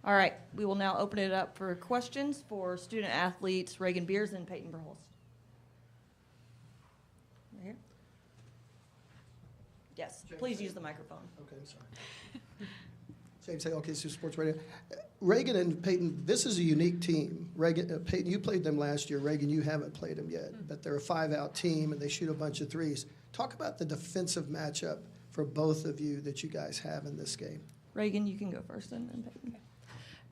All right, we will now open it up for questions for student athletes Reagan Beers and Peyton Verhulst. Right here. Yes, please use the microphone. Okay, I'm sorry. James Hale, KC Sports Radio. Reagan and Peyton, this is a unique team. Reagan, Peyton, you played them last year. Reagan, you haven't played them yet, but they're a 5-out team and they shoot a bunch of threes. Talk about the defensive matchup for both of you that you guys have in this game. Reagan, you can go first, and then Peyton.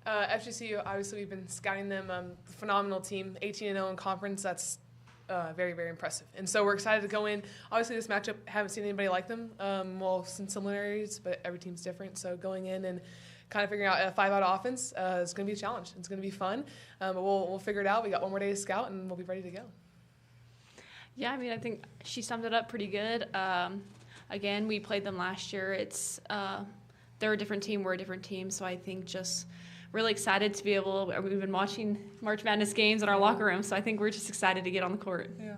FGCU, obviously, we've been scouting them. Phenomenal team, 18-0 in conference. That's very, very impressive. And so we're excited to go in. Obviously, this matchup, haven't seen anybody like them. Well, some similarities, but every team's different. So going in and kind of figuring out a 5-out offense is going to be a challenge. It's going to be fun, but we'll figure it out. We got one more day to scout, and we'll be ready to go. Yeah, I mean, I think she summed it up pretty good. Again, we played them last year. They're a different team, we're a different team, so I think just really excited to be able. We've been watching March Madness games in our locker room, so I think we're just excited to get on the court. Yeah.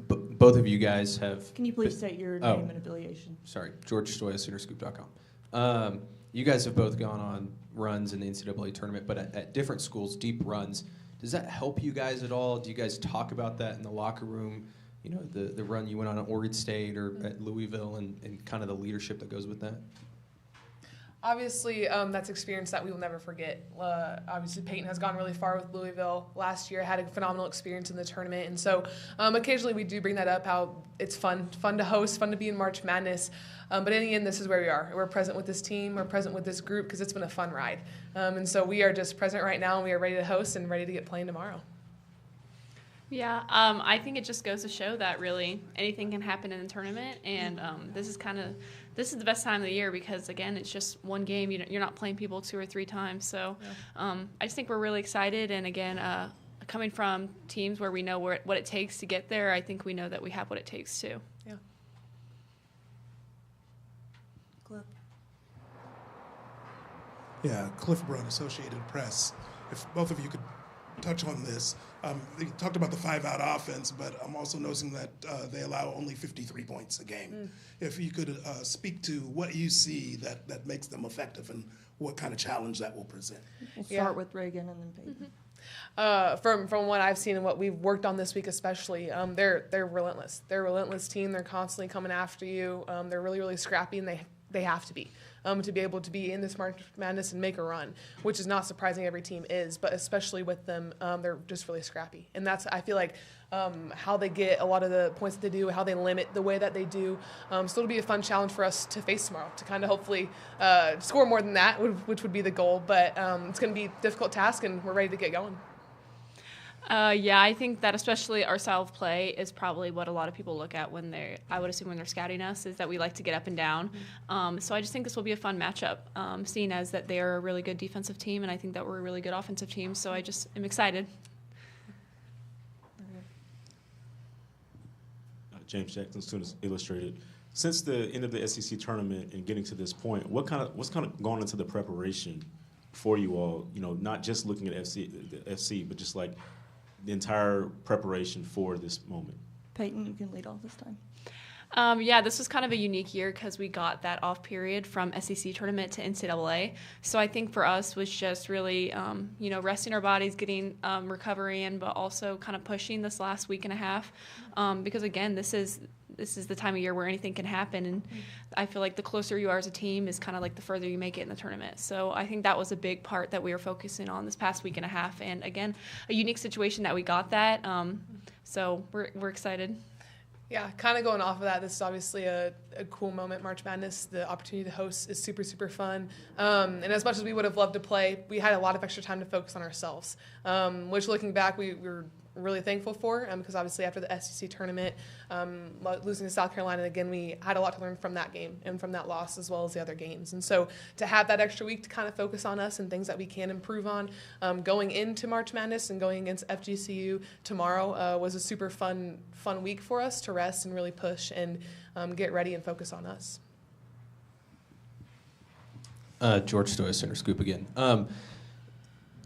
Both of you guys have. Can you please state your name and affiliation? Sorry, George Stoyas, SoonerScoop.com. You guys have both gone on runs in the NCAA tournament, but at different schools, deep runs. Does that help you guys at all? Do you guys talk about that in the locker room? You know, the run you went on at Oregon State or at Louisville and kind of the leadership that goes with that? Obviously, that's experience that we will never forget. Obviously, Peyton has gone really far with Louisville. Last year, had a phenomenal experience in the tournament. And so occasionally we do bring that up, how it's fun to host, fun to be in March Madness. But in the end, this is where we are. We're present with this team. We're present with this group because it's been a fun ride. And so we are just present right now, and we are ready to host and ready to get playing tomorrow. Yeah, I think it just goes to show that really anything can happen in the tournament, and this is the best time of the year because, again, it's just one game. You're not playing people 2 or 3 times. So I just think we're really excited, and again, coming from teams where we know what it takes to get there, I think we know that we have what it takes too. Yeah. Cliff. Yeah, Cliff Brown, Associated Press. If both of you could touch on this. You talked about the 5-out offense, but I'm also noticing that they allow only 53 points a game. If you could speak to what you see that makes them effective and what kind of challenge that will present. We'll start with Reagan and then Peyton. From what I've seen and what we've worked on this week especially, they're relentless. They're a relentless team. They're constantly coming after you. They're really, really scrappy, and they have to be be able to be in this March Madness and make a run, which is not surprising. Every team is, but especially with them, they're just really scrappy. And that's, I feel like, how they get a lot of the points that they do, how they limit the way that they do. So it'll be a fun challenge for us to face tomorrow, to kind of hopefully score more than that, which would be the goal. But it's going to be a difficult task, and we're ready to get going. Yeah, I think that especially our style of play is probably what a lot of people look at when I would assume when they're scouting us, is that we like to get up and down. So I just think this will be a fun matchup, seeing as that they are a really good defensive team, and I think that we're a really good offensive team. So I just am excited. James Jackson, Students Illustrated. Since the end of the SEC tournament and getting to this point, what's kind of gone into the preparation for you all? You know, not just looking at the FC, but just like the entire preparation for this moment. Peyton, you can lead off this time. Yeah, this was kind of a unique year because we got that off period from SEC tournament to NCAA. So I think for us was just really, resting our bodies, getting recovery in, but also kind of pushing this last week and a half because, again, this is the time of year where anything can happen, and I feel like the closer you are as a team is kind of like the further you make it in the tournament. So I think that was a big part that we were focusing on this past week and a half, and again, a unique situation that we got that. So we're excited. Yeah, kind of going off of that, this is obviously a cool moment, March Madness. The opportunity to host is super, super fun. And as much as we would have loved to play, we had a lot of extra time to focus on ourselves, which looking back, we were really thankful for because obviously after the SEC tournament, losing to South Carolina, again, we had a lot to learn from that game and from that loss as well as the other games. And so to have that extra week to kind of focus on us and things that we can improve on going into March Madness and going against FGCU tomorrow was a super fun week for us to rest and really push and get ready and focus on us. George Stoyas, Center Scoop again.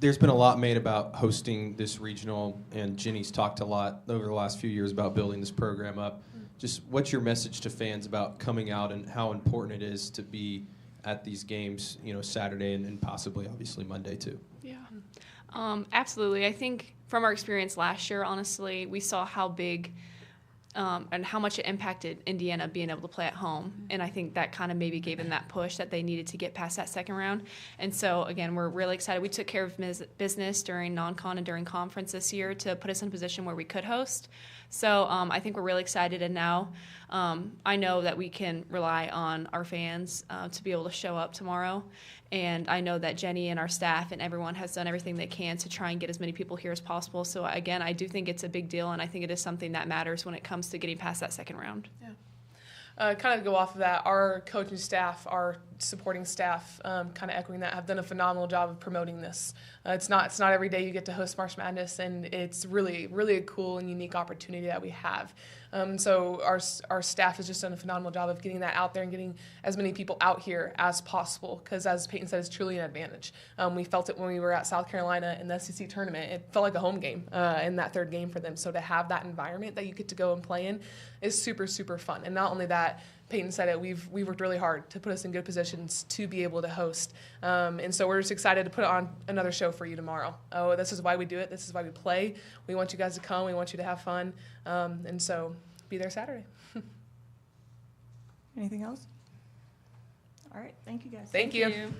There's been a lot made about hosting this regional, and Jenny's talked a lot over the last few years about building this program up. Just what's your message to fans about coming out and how important it is to be at these games, Saturday and possibly, obviously, Monday too? Yeah. Absolutely. I think from our experience last year, honestly, we saw how big and how much it impacted Indiana being able to play at home. And I think that kind of maybe gave them that push that they needed to get past that second round. And so, again, we're really excited. We took care of business during non-con and during conference this year to put us in a position where we could host. So I think we're really excited. And now I know that we can rely on our fans to be able to show up tomorrow. And I know that Jenny and our staff and everyone has done everything they can to try and get as many people here as possible. So, again, I do think it's a big deal, and I think it is something that matters when it comes to getting past that second round. Yeah. Kind of go off of that, our coaching staff, our supporting staff, kind of echoing that, have done a phenomenal job of promoting this. It's not every day you get to host March Madness, and it's really, really a cool and unique opportunity that we have. So our staff has just done a phenomenal job of getting that out there and getting as many people out here as possible, because as Peyton said, it's truly an advantage. We felt it when we were at South Carolina in the SEC tournament. It felt like a home game in that third game for them. So to have that environment that you get to go and play in is super, super fun. And not only that, Peyton said it, we worked really hard to put us in good positions to be able to host. And so we're just excited to put on another show for you tomorrow. Oh, this is why we do it. This is why we play. We want you guys to come. We want you to have fun. And so be there Saturday. Anything else? All right. Thank you, guys. Thank you.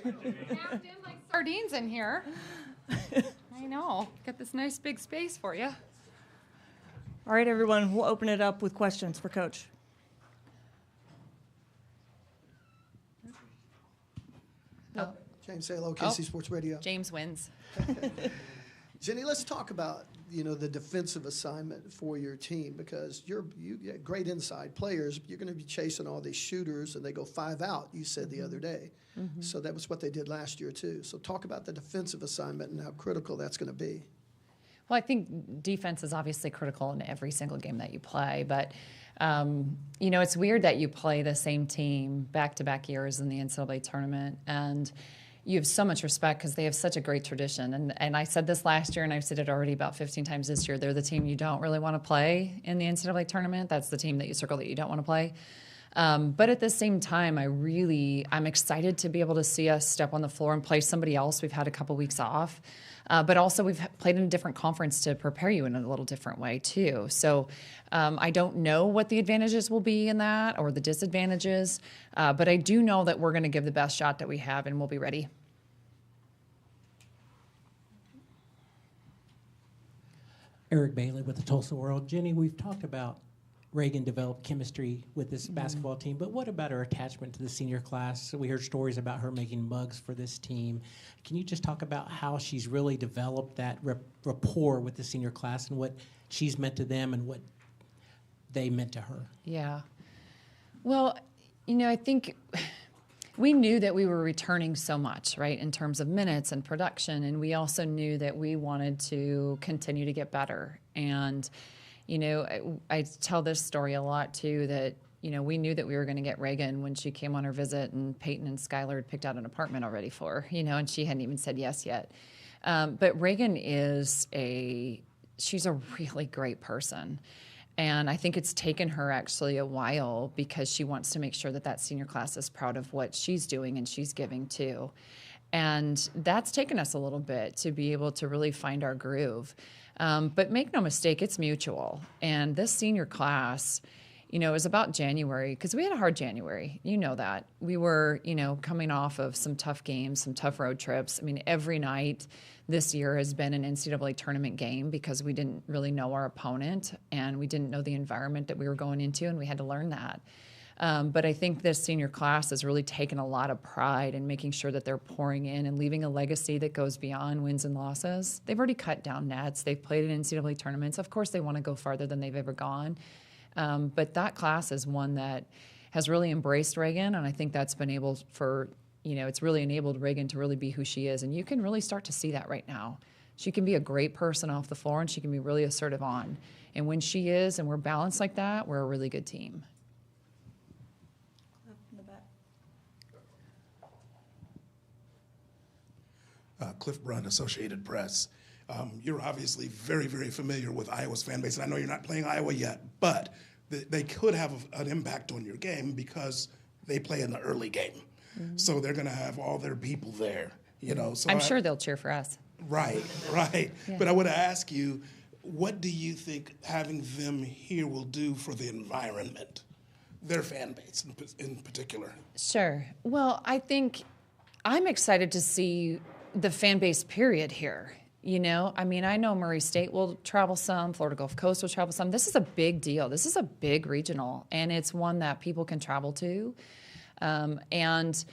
Packed in like sardines in here. I know. Got this nice big space for you. All right, everyone, we'll open it up with questions for Coach. James Salo, KC Sports Radio. James wins. Jenny, let's talk about the defensive assignment for your team, because you get great inside players. You're going to be chasing all these shooters, and they go 5 out. You said the other day, so that was what they did last year too. So talk about the defensive assignment and how critical that's going to be. Well, I think defense is obviously critical in every single game that you play, but it's weird that you play the same team back-to-back years in the NCAA tournament, and you have so much respect because they have such a great tradition. And I said this last year, and I've said it already about 15 times this year. They're the team you don't really want to play in the NCAA tournament. That's the team that you circle that you don't want to play. But at the same time, I'm excited to be able to see us step on the floor and play somebody else. We've had a couple weeks off. But also we've played in a different conference to prepare you in a little different way too. So I don't know what the advantages will be in that or the disadvantages, but I do know that we're going to give the best shot that we have and we'll be ready. Eric Bailey with the Tulsa World. Jenny, we've talked about Reagan developed chemistry with this basketball team, but what about her attachment to the senior class? So we heard stories about her making mugs for this team. Can you just talk about how she's really developed that rapport with the senior class and what she's meant to them and what they meant to her? Yeah. Well, I think we knew that we were returning so much, right, in terms of minutes and production, and we also knew that we wanted to continue to get better. And I tell this story a lot, too, that, we knew that we were going to get Reagan when she came on her visit, and Peyton and Skylar had picked out an apartment already for her, and she hadn't even said yes yet. But Reagan she's a really great person. And I think it's taken her actually a while because she wants to make sure that senior class is proud of what she's doing and she's giving, too. And that's taken us a little bit to be able to really find our groove. But make no mistake, it's mutual. And this senior class, it was about January, because we had a hard January. You know that. We were, coming off of some tough games, some tough road trips. I mean, every night this year has been an NCAA tournament game because we didn't really know our opponent and we didn't know the environment that we were going into, and we had to learn that. But I think this senior class has really taken a lot of pride in making sure that they're pouring in and leaving a legacy that goes beyond wins and losses. They've already cut down nets. They've played in NCAA tournaments. Of course, they want to go farther than they've ever gone. But that class is one that has really embraced Reagan, and I think that's been able it's really enabled Reagan to really be who she is. And you can really start to see that right now. She can be a great person off the floor, and she can be really assertive on. And when she is, and we're balanced like that, we're a really good team. In the back. Cliff Brunn, Associated Press. You're obviously very, very familiar with Iowa's fan base, and I know you're not playing Iowa yet, but they could have an impact on your game because they play in the early game. Mm-hmm. So they're going to have all their people there, So I'm sure they'll cheer for us. Right. Yeah. But I would ask you, what do you think having them here will do for the environment, their fan base in particular? Sure. Well, I think I'm excited to see the fan base period here. I know Murray State will travel some, Florida Gulf Coast will travel some. This is a big deal. This is a big regional, and it's one that people can travel to. And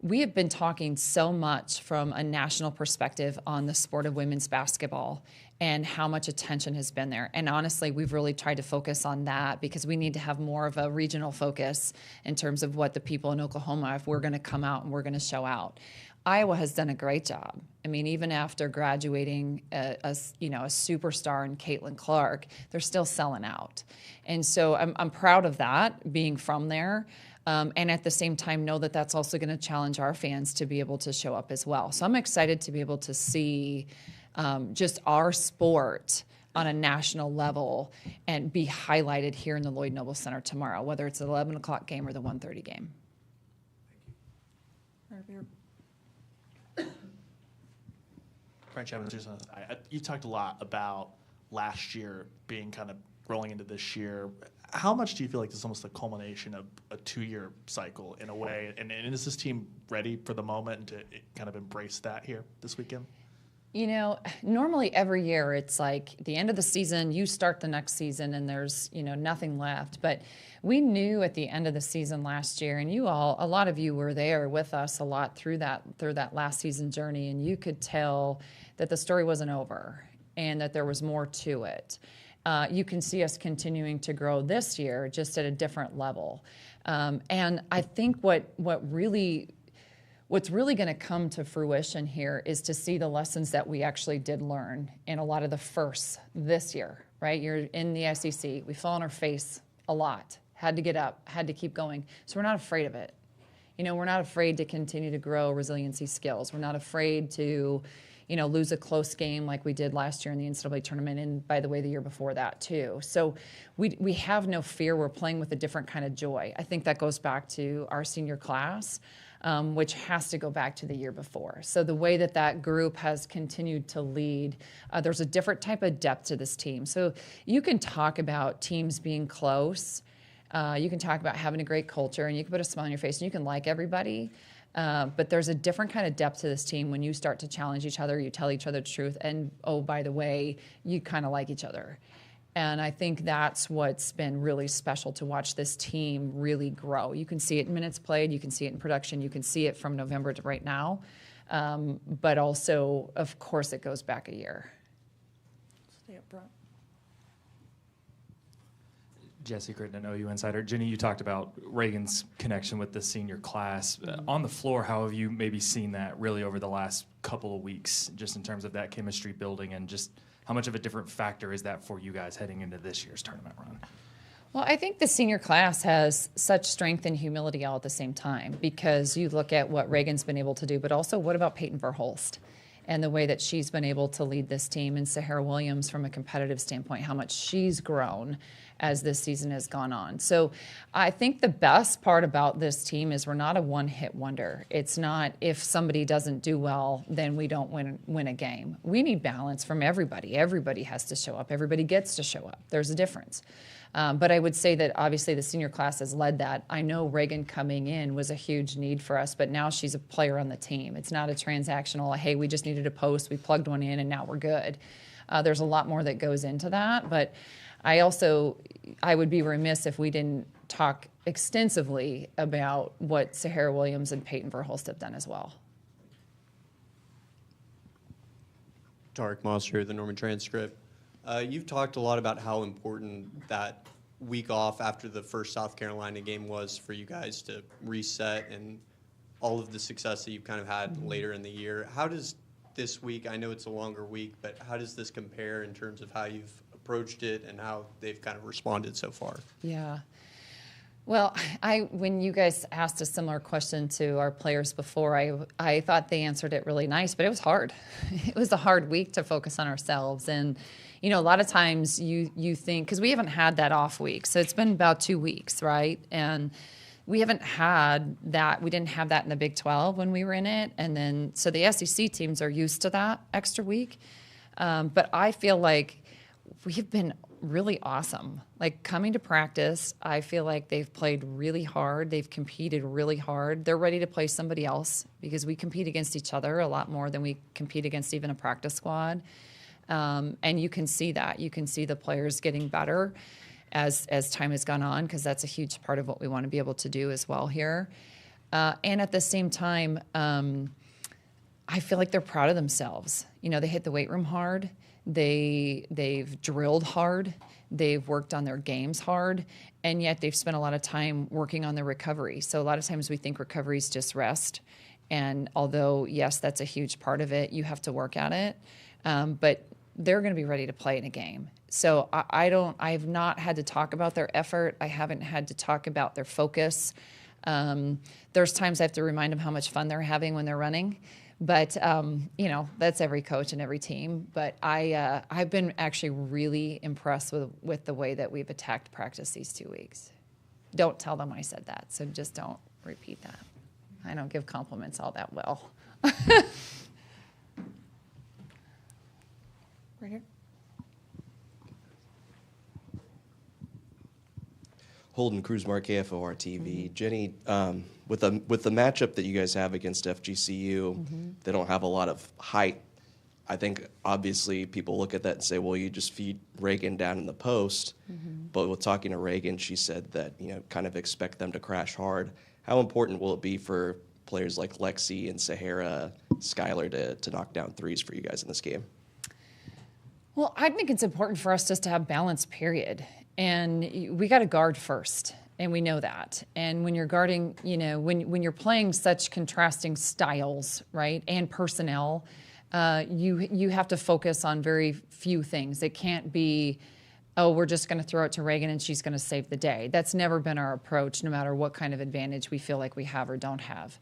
we have been talking so much from a national perspective on the sport of women's basketball and how much attention has been there. And honestly, we've really tried to focus on that because we need to have more of a regional focus in terms of what the people in Oklahoma, if we're going to come out and we're going to show out. Iowa has done a great job. I mean, even after graduating a superstar in Caitlin Clark, they're still selling out. And so I'm proud of that, being from there. And at the same time, know that that's also going to challenge our fans to be able to show up as well. So I'm excited to be able to see just our sport on a national level and be highlighted here in the Lloyd Noble Center tomorrow, whether it's the 11 o'clock game or the 1:30 game. Right here. French Evans, you talked a lot about last year being kind of rolling into this year. How much do you feel like this is almost the culmination of a 2-year cycle in a way? And is this team ready for the moment and to kind of embrace that here this weekend? You know, normally every year it's like the end of the season, you start the next season and there's, nothing left. But we knew at the end of the season last year, and a lot of you were there with us a lot through that last season journey, and you could tell that the story wasn't over and that there was more to it. You can see us continuing to grow this year just at a different level. And I think what's really going to come to fruition here is to see the lessons that we actually did learn in a lot of the firsts this year, right? You're in the SEC. We fell on our face a lot, had to get up, had to keep going. So we're not afraid of it. We're not afraid to continue to grow resiliency skills. We're not afraid to, lose a close game like we did last year in the NCAA tournament, and by the way, the year before that too. So we have no fear. We're playing with a different kind of joy. I think that goes back to our senior class, which has to go back to the year before. So the way that group has continued to lead, there's a different type of depth to this team. So you can talk about teams being close. You can talk about having a great culture, and you can put a smile on your face, and you can like everybody. But there's a different kind of depth to this team when you start to challenge each other, you tell each other the truth, and, oh, by the way, you kind of like each other. And I think that's what's been really special to watch this team really grow. You can see it in minutes played, you can see it in production, you can see it from November to right now. But also, of course, it goes back a year. Stay up front. Jesse Gritton, an OU Insider. Jenny, you talked about Reagan's connection with the senior class. On the floor, how have you maybe seen that really over the last couple of weeks, just in terms of that chemistry building, and just how much of a different factor is that for you guys heading into this year's tournament run? Well, I think the senior class has such strength and humility all at the same time, because you look at what Reagan's been able to do, but also what about Peyton Verhulst and the way that she's been able to lead this team, and Sahara Williams from a competitive standpoint, how much she's grown as this season has gone on. So I think the best part about this team is we're not a one-hit wonder. It's not if somebody doesn't do well, then we don't win a game. We need balance from everybody. Everybody has to show up. Everybody gets to show up. There's a difference. But I would say that obviously the senior class has led that. I know Reagan coming in was a huge need for us, but now she's a player on the team. It's not a transactional, hey, we just needed a post, we plugged one in, and now we're good. There's a lot more that goes into that, but I would be remiss if we didn't talk extensively about what Sahara Williams and Peyton Verhulst have done as well. Tarek Moss here, the Norman Transcript. You've talked a lot about how important that week off after the first South Carolina game was for you guys to reset and all of the success that you've kind of had later in the year. How does this week, I know it's a longer week, but how does this compare in terms of how you've approached it and how they've kind of responded so far? Yeah. Well, when you guys asked a similar question to our players before, I thought they answered it really nice, but it was hard. It was a hard week to focus on ourselves. And, a lot of times you think, because we haven't had that off week, so it's been about 2 weeks, right? And we haven't had that. We didn't have that in the Big 12 when we were in it. And then, so the SEC teams are used to that extra week. But I feel like we've been really awesome. Like coming to practice, I feel like they've played really hard. They've competed really hard. They're ready to play somebody else because we compete against each other a lot more than we compete against even a practice squad. And you can see that. You can see the players getting better as time has gone on, because that's a huge part of what we want to be able to do as well here. And at the same time, I feel like they're proud of themselves. They hit the weight room hard. They've drilled hard. They've worked on their games hard, and yet they've spent a lot of time working on their recovery. So a lot of times we think recovery is just rest. And although, yes, that's a huge part of it, you have to work at it. But they're going to be ready to play in a game. So I've not had to talk about their effort. I haven't had to talk about their focus. There's times I have to remind them how much fun they're having when they're running. But, that's every coach and every team. But I've been actually really impressed with the way that we've attacked practice these 2 weeks. Don't tell them I said that, so just don't repeat that. I don't give compliments all that well. Right here. Holden Cruzmark, KFOR TV. Jenny, with the matchup that you guys have against FGCU, they don't have a lot of height. I think obviously people look at that and say, well, you just feed Reagan down in the post. But with talking to Reagan, she said that, you know, kind of expect them to crash hard. How important will it be for players like Lexi and Sahara, Skylar to knock down threes for you guys in this game? Well, I think it's important for us just to have balance, period. And we got to guard first, and we know that. And when you're guarding, you know, when you're playing such contrasting styles, right, and personnel, you have to focus on very few things. It can't be, oh, we're just going to throw it to Reagan and she's going to save the day. That's never been our approach, no matter what kind of advantage we feel like we have or don't have.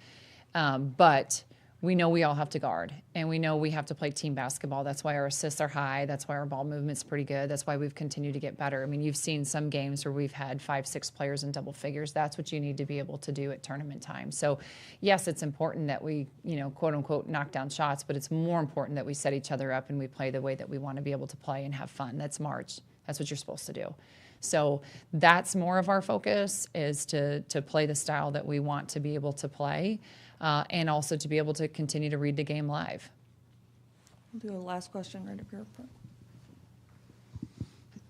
But we know we all have to guard, and we know we have to play team basketball. That's why our assists are high. That's why our ball movement's pretty good. That's why we've continued to get better. I mean, you've seen some games where we've had 5-6 players in double figures. That's what you need to be able to do at tournament time. So, yes, it's important that we, you know, quote unquote, knock down shots, but it's more important that we set each other up and we play the way that we want to be able to play and have fun. That's March. That's what you're supposed to do. So that's more of our focus, is to play the style that we want to be able to play, and also to be able to continue to read the game live. We'll do a last question right up here.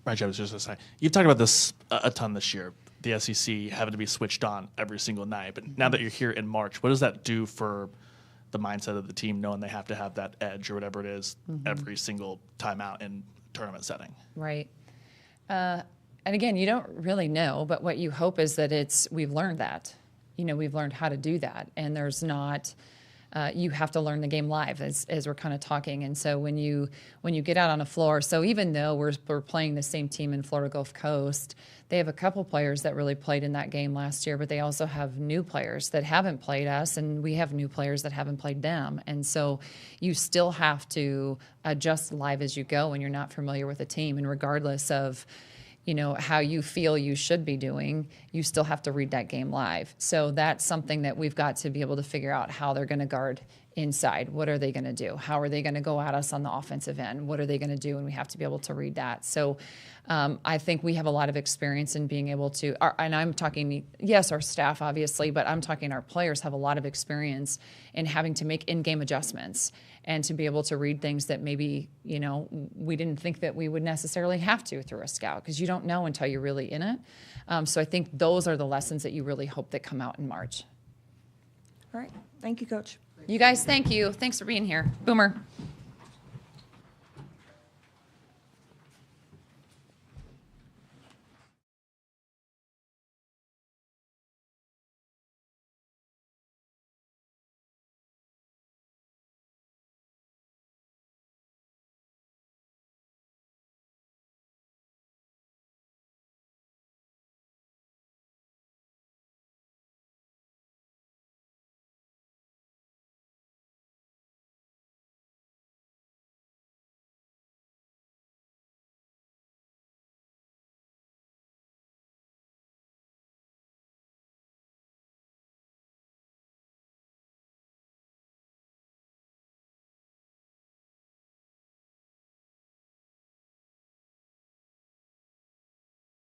Right, I was just going to say, you've talked about this a ton this year, the SEC having to be switched on every single night. But now that you're here in March, what does that do for the mindset of the team, knowing they have to have that edge or whatever it is every single time out in tournament setting? Right. And again, you don't really know, but what you hope is that we've learned that. You know, we've learned how to do that. And there's not, you have to learn the game live as we're kind of talking. And so when you get out on a floor, so even though we're playing the same team in Florida Gulf Coast, they have a couple players that really played in that game last year, but they also have new players that haven't played us, and we have new players that haven't played them. And so you still have to adjust live as you go when you're not familiar with a team. And regardless of, you know, how you feel you should be doing, you still have to read that game live. So that's something that we've got to be able to figure out how they're going to guard inside. What are they going to do? How are they going to go at us on the offensive end? What are they going to do? And we have to be able to read that. So I think we have a lot of experience in being able to, and I'm talking, yes, our staff obviously, but I'm talking our players have a lot of experience in having to make in-game adjustments and to be able to read things that maybe, you know, we didn't think that we would necessarily have to through a scout, because you don't know until you're really in it. So I think those are the lessons that you really hope that come out in March. All right. Thank you, Coach. You guys, thank you. Thanks for being here. Boomer.